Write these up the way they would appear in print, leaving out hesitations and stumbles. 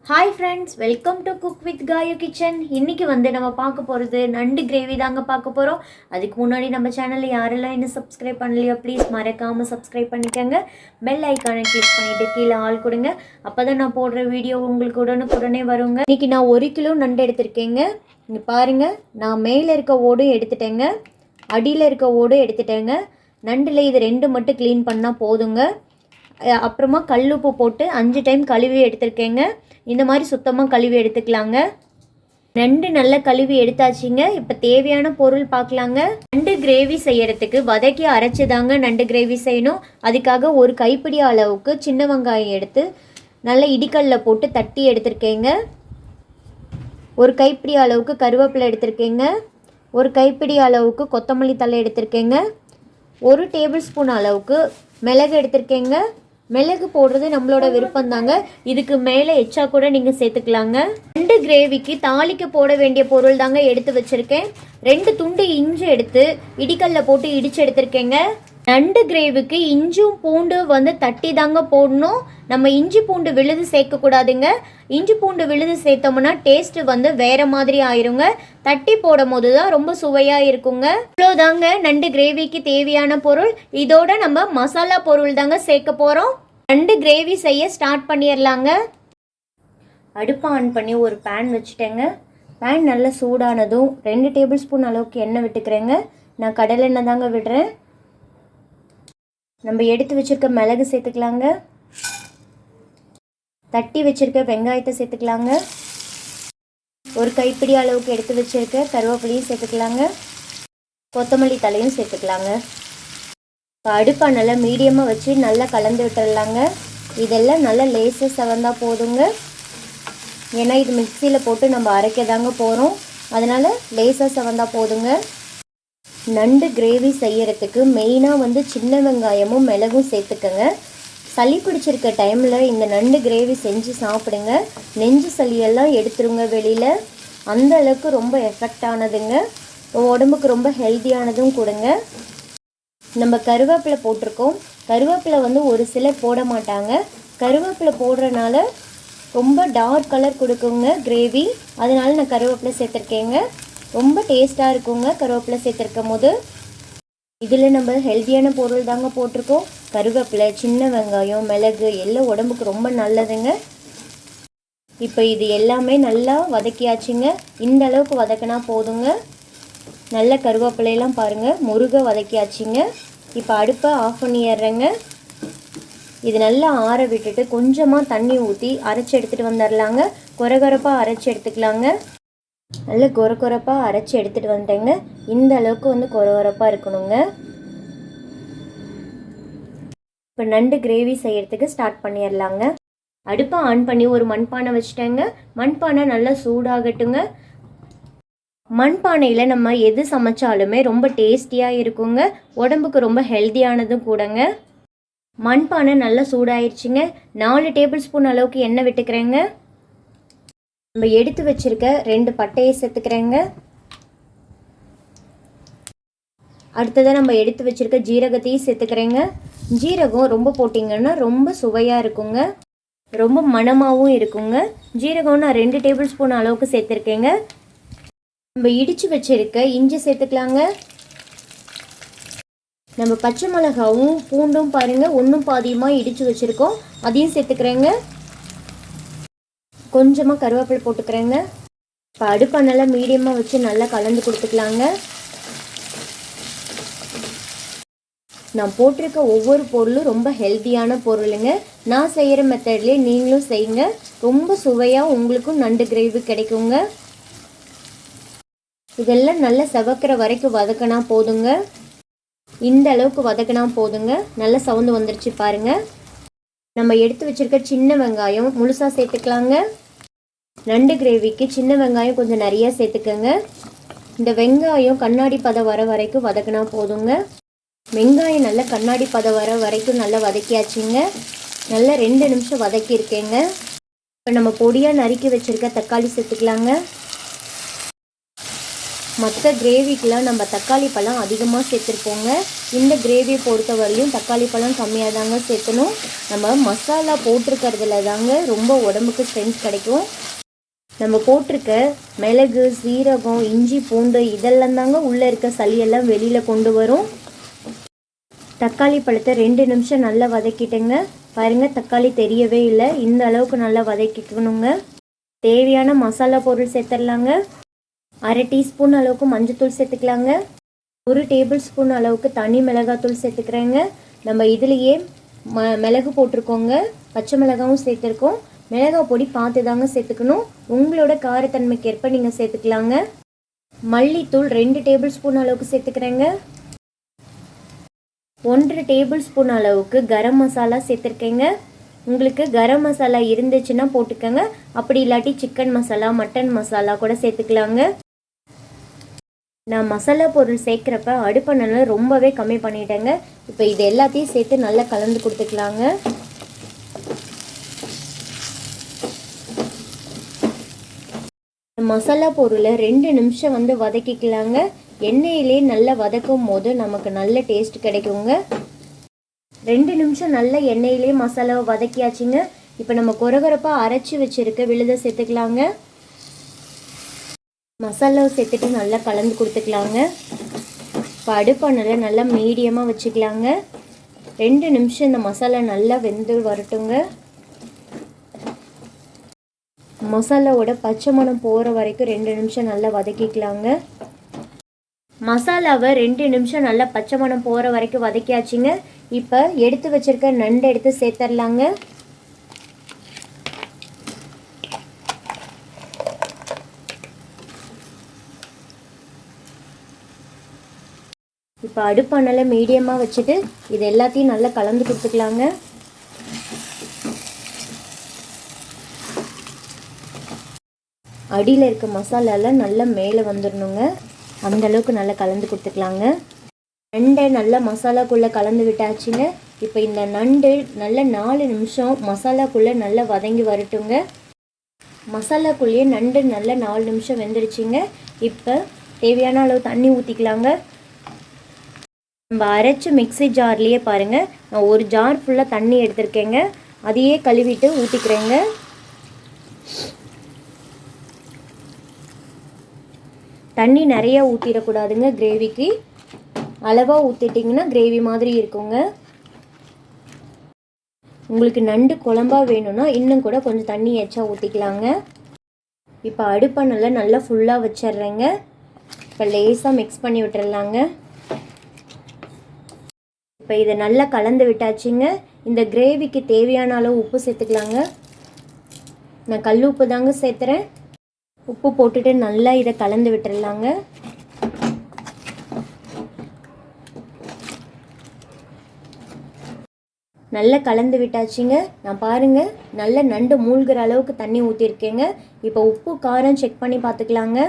Hi friends, welcome to Cook with Gayukitchen. இன்னைக்கு நம்ம பார்க்க போறது நண்டு கிரேவி தாங்க பார்க்க போறோம். அதுக்கு முன்னாடி நம்ம சேனலை யாரெல்லாம் இன்னும் சப்ஸ்கிரைப் பண்ணலையோ ப்ளீஸ் மறக்காம சப்ஸ்கிரைப் பண்ணிக்கங்க. பெல் ஐகானை கிளிக் பண்ணிட்டு கீழே ஆல் கொடுங்க. அப்பதான் நான் போடுற வீடியோ உங்களுக்கு உடனுக்குடனே வருங்க. இன்னைக்கு நான் 1 கிலோ நண்டு எடுத்திருக்கேங்க. இங்க பாருங்க, நான் மேல இருக்க ஓடும் எடுத்துட்டேங்க, அடியில் இருக்க ஓடும் எடுத்துட்டேங்க. நண்டுல இது 2 மட்டும் க்ளீன் பண்ணால் போதுங்க. அப்புறமா கல்லுப்பு போட்டு 5 டைம் கழுவி எடுத்துருக்கேங்க. இந்த மாதிரி சுத்தமாக கழுவி எடுத்துக்கலாங்க. நண்டு நல்லா கழுவி எடுத்தாச்சுங்க. இப்போ தேவையான பொருள் பார்க்கலாங்க. நண்டு கிரேவி செய்யறதுக்கு வதக்கி அரைச்சி தாங்க நண்டு கிரேவி செய்யணும். அதுக்காக ஒரு கைப்பிடி அளவுக்கு சின்ன வெங்காயம் எடுத்து நல்லா இடிக்கல்ல போட்டு தட்டி எடுத்திருக்கேங்க. ஒரு கைப்பிடி அளவுக்கு கருவேப்பிலை எடுத்திருக்கேங்க. ஒரு கைப்பிடி அளவுக்கு கொத்தமல்லி தழை எடுத்திருக்கேங்க. 1 டேபிள் ஸ்பூன் அளவுக்கு மிளகு எடுத்திருக்கேங்க. மிளகு போடுறது நம்மளோட விருப்பம் தாங்க. இதுக்கு மேலே எச்சா கூட நீங்கள் சேர்த்துக்கலாங்க. நண்டு கிரேவிக்கு தாளிக்க போட வேண்டிய பொருள் தாங்க எடுத்து வச்சுருக்கேன். 2 துண்டு இஞ்சி எடுத்து இடிக்கல்ல போட்டு இடித்து எடுத்திருக்கேங்க. நண்டு கிரேவிக்கு இஞ்சும் பூண்டு தட்டி தாங்க போடணும். நம்ம இஞ்சி பூண்டு விழுது சேர்க்கக்கூடாதுங்க. இஞ்சி பூண்டு விழுது சேர்த்தோம்னா டேஸ்ட் வேற மாதிரி ஆயிருங்க. தட்டி போடும் போது தான் ரொம்ப சுவையாக இருக்குங்க. இவ்வளோதாங்க நண்டு கிரேவிக்கு தேவையான பொருள். இதோட நம்ம மசாலா பொருள் தாங்க சேர்க்க போகிறோம். நண்டு கிரேவி செய்ய ஸ்டார்ட் பண்ணிடலாங்க. அடுப்பை ஆன் பண்ணி ஒரு பேன் வச்சுட்டேங்க. பேன் நல்லா சூடானதும் 2 டேபிள் ஸ்பூன் அளவுக்கு எண்ணெய் விட்டுக்கிறேங்க. நான் கடலெண்ணெய் தாங்க விடுறேன். நம்ம எடுத்து வச்சுருக்க மிளகு சேர்த்துக்கலாங்க. தட்டி வச்சுருக்க வெங்காயத்தை சேர்த்துக்கலாங்க. ஒரு கைப்பிடி அளவுக்கு எடுத்து வச்சுருக்க கருவேப்பிலையும் சேர்த்துக்கலாங்க. கொத்தமல்லி தலையும் சேர்த்துக்கலாங்க. இப்போ அடுப்பை நல்லா மீடியமாக வச்சு நல்லா கலந்து விட்டுடலாங்க. இதெல்லாம் நல்லா லேசாக செவந்தா போதுங்க. ஏன்னா இது மிக்சியில் போட்டு நம்ம அரைக்க தாங்க போகிறோம். அதனால் லேசாக செவந்தா போதுங்க. நண்டு கிரேவி செய்யறதுக்கு மெயினாக சின்ன வெங்காயமும் மிளகும் சேர்த்துக்கங்க. சளி பிடிச்சிருக்க டைமில் இந்த நண்டு கிரேவி செஞ்சு சாப்பிடுங்க. நெஞ்சு சளியெல்லாம் எடுத்துருங்க வெளியில். அந்த அளவுக்கு ரொம்ப எஃபெக்டானதுங்க. உடம்புக்கு ரொம்ப ஹெல்த்தியானதும் கொடுங்க. நம்ம கருவேப்பிலை போட்டிருக்கோம். கருவேப்பிலை ஒரு சிலர் போட மாட்டாங்க. கருவேப்பிலை போடுறனால ரொம்ப டார்க் கலர் கொடுக்குங்க கிரேவி. அதனால நான் கருவேப்பிலை சேர்த்துருக்கேங்க. ரொம்ப டேஸ்ட்டாக இருக்குங்க கருவேப்பிலை சேர்த்துருக்கும் போது. இதில் நம்ம ஹெல்த்தியான பொருள் தாங்க போட்டிருக்கோம். கருவேப்பிலை, சின்ன வெங்காயம், மிளகு எல்லாம் உடம்புக்கு ரொம்ப நல்லதுங்க. இப்போ இது எல்லாமே நல்லா வதக்கியாச்சுங்க. இந்த அளவுக்கு வதக்கினா போதுங்க. நல்ல கருவேப்பிலையெல்லாம் பாருங்கள் முருக வதக்கியாச்சுங்க. இப்போ அடுப்பை ஆஃப் பண்ணிடுறேங்க. இது நல்லா ஆற விட்டுட்டு கொஞ்சமாக தண்ணி ஊற்றி அரைச்சி எடுத்துகிட்டு வந்துடலாங்க. கொரகொரப்பாக அரைச்சி எடுத்துக்கலாங்க. நல்லா கொரகொரப்பாக அரைச்சி எடுத்துகிட்டு வந்துட்டேங்க. இந்த அளவுக்கு கொரகொரப்பாக இருக்கணுங்க. இப்போ நண்டு கிரேவி செய்யறதுக்கு ஸ்டார்ட் பண்ணிடலாங்க. அடுப்பை ஆன் பண்ணி ஒரு மண்பானை வச்சுட்டேங்க. மண்பானை நல்லா சூடாகட்டுங்க. மண்பானையில் நம்ம எது சமைச்சாலுமே ரொம்ப டேஸ்டியாக இருக்குங்க. உடம்புக்கு ரொம்ப ஹெல்த்தியானதும் கூடங்க. மண்பானை நல்லா சூடாயிருச்சுங்க. 4 டேபிள் ஸ்பூன் அளவுக்கு எண்ணெய் விட்டுக்கிறேங்க. நம்ம எடுத்து வச்சுருக்க 2 பட்டையை சேர்த்துக்கிறேங்க. அடுத்ததாக நம்ம எடுத்து வச்சுருக்க ஜீரகத்தையும் சேர்த்துக்கிறேங்க. ஜீரகம் ரொம்ப போட்டிங்கன்னா ரொம்ப சுவையாக இருக்குங்க, ரொம்ப மணமாகவும் இருக்குங்க. ஜீரகம் நான் 2 டேபிள் ஸ்பூன் அளவுக்கு சேர்த்துருக்கேங்க. நம்ம இடித்து வச்சுருக்க இஞ்சி சேர்த்துக்கலாங்க. நம்ம பச்சை மிளகாவும் பூண்டும் பாருங்கள் ஒன்றும் பாதியமாக இடித்து வச்சுருக்கோம், அதையும் சேர்த்துக்கிறேங்க. கொஞ்சமாக கருவேப்பிலை போட்டுக்கிறேங்க. இப்போ அடுப்பை நல்லா மீடியமாக வச்சு நல்லா கலந்து கொடுத்துக்கலாங்க. நான் போட்டிருக்க ஒவ்வொரு பொருளும் ரொம்ப ஹெல்த்தியான பொருளுங்க. நான் செய்கிற மெத்தட்லேயே நீங்களும் செய்யுங்க. ரொம்ப சுவையாக உங்களுக்கும் நண்டு கிரேவி கிடைக்குங்க. இதெல்லாம் நல்லா செவக்கிற வரைக்கும் வதக்கினா போதுங்க. இந்த அளவுக்கு வதக்கினா போதுங்க. நல்லா சவுண்டு வந்துருச்சு பாருங்கள். நம்ம எடுத்து வச்சுருக்க சின்ன வெங்காயம் முழுசாக சேர்த்துக்கலாங்க. நண்டு கிரேவிக்கு சின்ன வெங்காயம் கொஞ்சம் நிறையா சேர்த்துக்கங்க. இந்த வெங்காயம் கண்ணாடி பதம் வர வரைக்கும் வதக்கினா போதுங்க. வெங்காயம் நல்லா கண்ணாடி பதம் வர வரைக்கும் நல்லா வதக்கியாச்சுங்க. நல்லா 2 நிமிஷம் வதக்கியிருக்கேங்க. இப்போ நம்ம பொடியாக நறுக்கி வச்சுருக்க தக்காளி சேர்த்துக்கலாங்க. மற்ற கிரேவிக்கெலாம் நம்ம தக்காளி பழம் அதிகமாக சேர்த்துருப்போங்க. இந்த கிரேவியை பொறுத்தவரையும் தக்காளி பழம் கம்மியாக தாங்க சேர்த்தணும். நம்ம மசாலா போட்டிருக்கிறதுல தாங்க ரொம்ப உடம்புக்கு ஸ்ட்ரென்த் கிடைக்கும். நம்ம போட்டிருக்க மிளகு, சீரகம், இஞ்சி, பூண்டு இதெல்லாம் தாங்க உள்ளே இருக்க சளியெல்லாம் வெளியில் கொண்டு வரும். தக்காளி பழத்தை 2 நிமிஷம் நல்லா வதக்கிட்டேங்க. பாருங்கள், தக்காளி தெரியவே இல்லை. இந்த அளவுக்கு நல்லா வதக்கிக்கணுங்க. தேவையான மசாலா பொருள் சேர்த்துடலாங்க. 1/2 டீஸ்பூன் அளவுக்கு மஞ்சத்தூள் சேர்த்துக்கலாங்க. 1 டேபிள் ஸ்பூன் அளவுக்கு தனி மிளகாத்தூள் சேர்த்துக்கிறேங்க. நம்ம இதுலேயே மிளகு போட்டிருக்கோங்க, பச்சை மிளகாவும் சேர்த்துருக்கோம். மிளகாய் பொடி பார்த்து தாங்க சேர்த்துக்கணும். உங்களோட காரத்தன்மைக்கு ஏற்ப நீங்கள் சேர்த்துக்கலாங்க. மல்லித்தூள் 2 டேபிள் ஸ்பூன் அளவுக்கு சேர்த்துக்கிறேங்க. 1 டேபிள் ஸ்பூன் அளவுக்கு கரம் மசாலா சேர்த்துருக்கேங்க. உங்களுக்கு கரம் மசாலா இருந்துச்சுன்னா போட்டுக்கோங்க. அப்படி இல்லாட்டி சிக்கன் மசாலா, மட்டன் மசாலா கூட சேர்த்துக்கலாங்க. நான் மசாலா பொருள் சேர்க்குறப்ப அடுப்பை நல்லா ரொம்பவே கம்மி பண்ணிட்டேங்க. இப்போ இது எல்லாத்தையும் சேர்த்து நல்லா கலந்து கொடுத்துக்கலாங்க. மசாலா பொருளை 2 நிமிஷம் வதக்கிக்கலாங்க. எண்ணெயிலே நல்லா வதக்கும் போது நமக்கு நல்ல டேஸ்ட் கிடைக்குங்க. 2 நிமிஷம் நல்ல எண்ணெயிலே மசாலாவை வதக்கியாச்சுங்க. இப்போ நம்ம கொரகொரப்பாக அரைச்சி வச்சுருக்க விழுதை சேர்த்துக்கலாங்க. மசாலாவை சேர்த்துட்டு நல்லா கலந்து கொடுத்துக்கலாங்க. இப்போ அடுப்பானல நல்லா மீடியமாக வச்சுக்கலாங்க. 2 நிமிஷம் இந்த மசாலா நல்லா வெந்து வரட்டுங்க. மசாலாவோட பச்சை மணம் போகிற வரைக்கும் 2 நிமிஷம் நல்லா வதக்கிக்கலாங்க. மசாலாவை 2 நிமிஷம் நல்லா பச்சை மணம் போகிற வரைக்கும் வதக்கியாச்சுங்க. இப்போ எடுத்து வச்சுருக்க நண்டு எடுத்து சேர்த்துடலாங்க. இப்போ அடுப்பானல மீடியமாக வச்சுட்டு இது எல்லாத்தையும் நல்லா கலந்து கொடுத்துக்கலாங்க. அடியில் இருக்க மசாலாலாம் நல்லா மேலே வந்துடணுங்க. அந்தளவுக்கு நல்லா கலந்து கொடுத்துக்கலாங்க. நண்டை நல்லா மசாலாக்குள்ளே கலந்து விட்டாச்சுங்க. இப்போ இந்த நண்டு நல்லா 4 நிமிஷம் மசாலாக்குள்ளே நல்லா வதங்கி வரட்டுங்க. மசாலாக்குள்ளேயே நண்டு நல்லா 4 நிமிஷம் வெந்துடுச்சுங்க. இப்போ தேவையான அளவு தண்ணி ஊற்றிக்கலாங்க. நம்ம அரைச்ச மிக்ஸி ஜார்லேயே பாருங்கள், நான் ஒரு ஜார் ஃபுல்லாக தண்ணி எடுத்திருக்கேங்க. அதையே கழுவிட்டு ஊற்றிக்கிறேங்க. தண்ணி நிறையா ஊற்றிடக்கூடாதுங்க. கிரேவிக்கு அளவாக ஊற்றிட்டிங்கன்னா கிரேவி மாதிரி இருக்குங்க. உங்களுக்கு நண்டு குழம்பா வேணும்னா இன்னும் கூட கொஞ்சம் தண்ணி எச்சா ஊற்றிக்கலாங்க. இப்போ அடுப்பை நல்லா ஃபுல்லாக வச்சிட்றேங்க. இப்போ லேசாக மிக்ஸ் பண்ணி விட்டுறலாங்க. இப்போ இதை நல்லா கலந்து விட்டாச்சுங்க. இந்த கிரேவிக்கு தேவையான அளவு உப்பு சேர்த்துக்கலாங்க. நான் கல் உப்பு தாங்க சேர்த்துறேன். உப்பு போட்டுட்டு நல்லா இதை கலந்து விட்டுறலாங்க. நல்லா கலந்து விட்டாச்சுங்க. நான் பாருங்கள், நல்ல நண்டு மூழ்கிற அளவுக்கு தண்ணி ஊற்றிருக்கேங்க. இப்போ உப்பு காரம் செக் பண்ணி பார்த்துக்கலாங்க.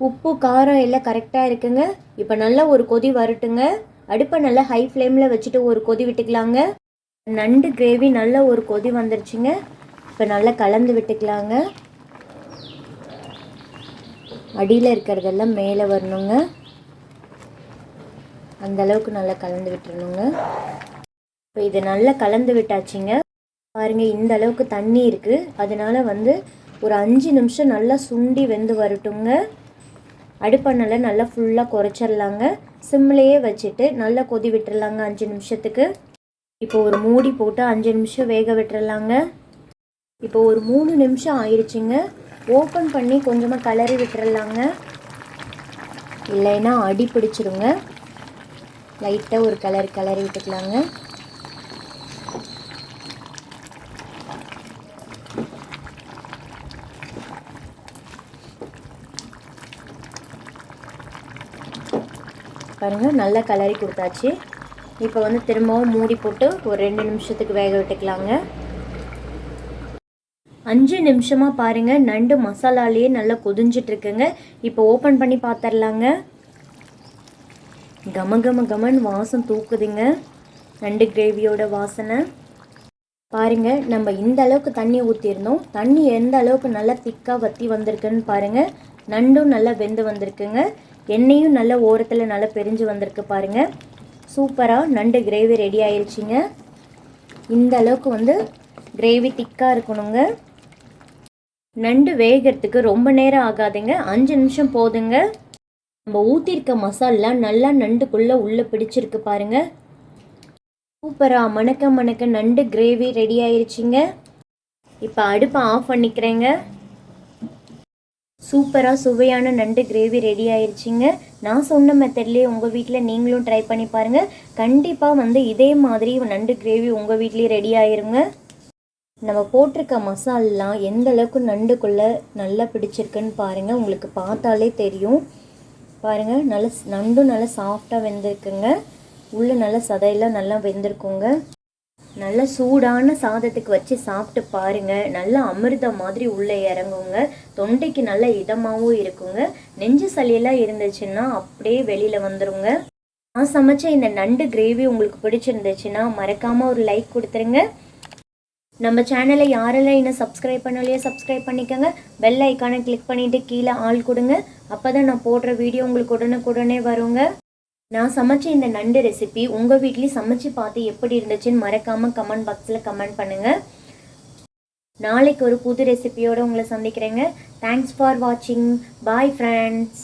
உப்பு காரம் எல்லாம் கரெக்டாக இருக்குங்க. இப்போ நல்லா ஒரு கொதி வரட்டுங்க. அடுப்பை நல்லா ஹை ஃப்ளேமில் வச்சுட்டு ஒரு கொதி விட்டுக்கலாங்க. நண்டு கிரேவி நல்ல ஒரு கொதி வந்துருச்சுங்க. இப்போ நல்லா கலந்து விட்டுக்கலாங்க. அடியில் இருக்கிறதெல்லாம் மேலே வரணுங்க. அந்தளவுக்கு நல்லா கலந்து விட்டுறணுங்க. இப்போ இதை நல்லா கலந்து விட்டாச்சுங்க. பாருங்கள், இந்த அளவுக்கு தண்ணி இருக்குது. அதனால் ஒரு 5 நிமிஷம் நல்லா சுண்டி வெந்து வரட்டுங்க. அடுப்பை நல்லா ஃபுல்லாக குறைச்சிடலாங்க. சிம்லேயே வச்சுட்டு நல்லா கொதி விட்டுறலாங்க 5 நிமிஷத்துக்கு. இப்போ ஒரு மூடி போட்டு 5 நிமிஷம் வேக விட்டுறலாங்க. இப்போ ஒரு 3 நிமிஷம் ஆயிடுச்சுங்க. ஓப்பன் பண்ணி கொஞ்சமாக கிளறி விட்டுறலாங்க. இல்லைன்னா அடி பிடிச்சிருங்க. லைட்டாக ஒரு கிளறி விட்டுக்கலாங்க. பாருங்கள், நல்லா கிளறி கொடுத்தாச்சு. இப்போ திரும்பவும் மூடி போட்டு ஒரு 2 நிமிஷத்துக்கு வேக விட்டுக்கலாங்க. 5 நிமிஷமாக பாருங்கள், நண்டு மசாலாலேயே நல்லா கொதிஞ்சிட்ருக்குங்க. இப்போ ஓப்பன் பண்ணி பார்த்துடலாங்க. கமன் வாசம் தூக்குதுங்க, நண்டு கிரேவியோட வாசனை. பாருங்கள், நம்ம இந்த அளவுக்கு தண்ணி ஊற்றிருந்தோம். தண்ணி எந்த அளவுக்கு நல்லா திக்காக வற்றி வந்திருக்குன்னு பாருங்கள். நண்டும் நல்லா வெந்து வந்திருக்குங்க. எண்ணெயும் நல்ல ஓரத்தில் நல்லா பிரிஞ்சு வந்திருக்கு பாருங்கள். சூப்பராக நண்டு கிரேவி ரெடி ஆயிடுச்சிங்க. இந்த அளவுக்கு கிரேவி திக்காக இருக்கணுங்க. நண்டு வேகிறதுக்கு ரொம்ப நேரம் ஆகாதுங்க, 5 நிமிஷம் போதுங்க. நம்ம ஊற்றிருக்க மசாலா நல்லா நண்டுக்குள்ளே உள்ளே பிடிச்சிருக்கு பாருங்கள். சூப்பராக மணக்க நண்டு கிரேவி ரெடி ஆயிடுச்சிங்க. இப்போ அடுப்பை ஆஃப் பண்ணிக்கிறேங்க. சூப்பராக சுவையான நண்டு கிரேவி ரெடி ஆயிடுச்சிங்க. நான் சொன்ன மெத்தட்லேயே உங்கள் வீட்டில் நீங்களும் ட்ரை பண்ணி பாருங்கள். கண்டிப்பாக இதே மாதிரி நண்டு கிரேவி உங்கள் வீட்லேயே ரெடி ஆயிருங்க. நம்ம போட்டிருக்க மசாலாம் எந்த அளவுக்கு நண்டுக்குள்ளே நல்லா பிடிச்சிருக்குன்னு பாருங்கள். உங்களுக்கு பார்த்தாலே தெரியும் பாருங்கள். நண்டும் நல்லா சாஃப்டாக வெந்திருக்குங்க. உள்ளே நல்லா சதையெல்லாம் நல்லா வெந்திருக்குங்க. நல்ல சூடான சாதத்துக்கு வச்சு சாப்பிட்டு பாருங்கள். நல்லா அமிர்தம் மாதிரி உள்ளே இறங்குங்க. தொண்டைக்கு நல்ல இதமாகவும் இருக்குங்க. நெஞ்சு சளியெல்லாம் இருந்துச்சுன்னா அப்படியே வெளியில் வந்துடுங்க. நான் சமைச்ச இந்த நண்டு கிரேவி உங்களுக்கு பிடிச்சிருந்துச்சுன்னா மறக்காமல் ஒரு லைக் கொடுத்துருங்க. நம்ம சேனலை யாரெல்லாம் இன்னும் சப்ஸ்கிரைப் பண்ணலையோ சப்ஸ்கிரைப் பண்ணிக்கோங்க. பெல் ஐக்கானை கிளிக் பண்ணிவிட்டு கீழே ஆள் கொடுங்க. அப்போ தான் நான் போடுற வீடியோ உங்களுக்கு உடனுக்குடனே வருங்க. நான் சமைச்ச இந்த நண்டு ரெசிபி உங்கள் வீட்லேயும் சமைச்சு பார்த்து எப்படி இருந்துச்சுன்னு மறக்காமல் கமெண்ட் பாக்ஸில் கமெண்ட் பண்ணுங்கள். நாளைக்கு ஒரு புது ரெசிபியோடு உங்களை சந்திக்கிறேங்க. தேங்க்ஸ் ஃபார் வாட்சிங். Bye friends.